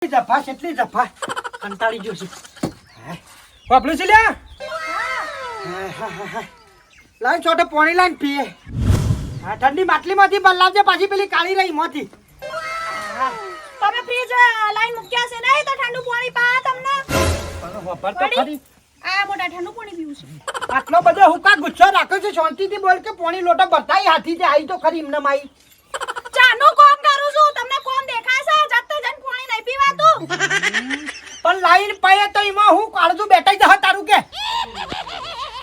જફા કેટલી જફા કંટાળી ગયો છું. વાપલું છે લ્યા લાઈન છોટે પાણી લાઈન પીએ. હા ઠંડી માટલીમાંથી બદલાવજે પાછી પેલી કાળી રહી મોથી. તમે ફ્રીજ લાઈન મૂક્યા છે નહીં તો ઠંડુ પાણી પા તમને પણ વપર તો ખરી. આ મોટા ઠંડુ પાણી પીવું છે. આટલો બધો હુકા ગુસ્સો રાખ્યો છે શાંતિથી બોલ કે પાણી લોટો બતાઈ હાથી છે આવી તો ખરી એમને માઈ. ચાનું કામ કરું છું તમને કોમ દેખાય છે જતો જન પાણી નહીં પીવાતું. પણ લાઈન પાયે તો એમાં હું કાળજું બેઠાઈ જહ તારું કે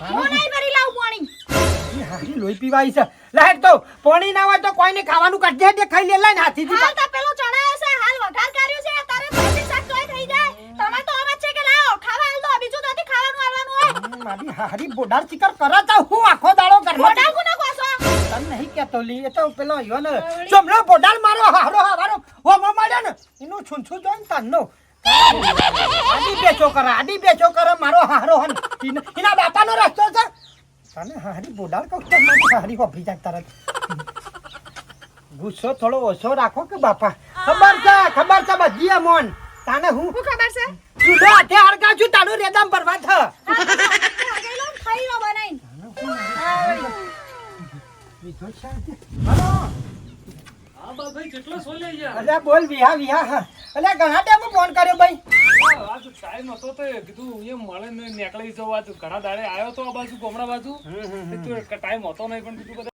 હું નહીં ભરી લાવું પાણી. હારી લોહી પીવાઈ છે. લાઈટ તો પાણી ના હોય તો કોઈને ખાવાનું કાઢજે દે ખાઈ લે લાઈન હાથીથી. હાલ તો પેલો ચડાયો છે હાલ વઘાર કર્યું છે તારે પછી શાક તોય થઈ જાય. તમે તો આમ જ છે કે લાવો ખાવા હાલ દો બીજું તો ખાવાનું આવવાનું હોય. મારી હારી બોડાર ચિકર કરાતા હું આખો દાડો કરવા. મોટા કોનો કોસો તન નહીં કેતો લી એ તો પેલો યો ને જમલો બોડાલ મારો હારો હારો હોમો માડ્યો ને એનું છુંછું જોઈને તનનો આડી બેચો કરે મારો હારો હન એના બાપાનો રસ્તો છે. તને હારી બોડાલ કહું તો મને હારી હોભી જાય તરત. ગુસ્સો થોડો ઓછો રાખો કે બાપા. ખબર છે બધી મોન તાને હું ખબર છે ચૂલો હાથે હરગા છું તારું રેદામ ભરવા થ ખાઈ લો બનાઈ. અલ્યા બોલ વિહા અલ્યા ઘણા ટાઈમ ફોન કર્યો ભાઈ. ટાઈમ હતો તો કીધું એ મળે ને નીકળી જવા ઘણા દાડે આવ્યો તો આ બાજુ ગોમડા બાજુ ટાઈમ હતો નહીં પણ કીધું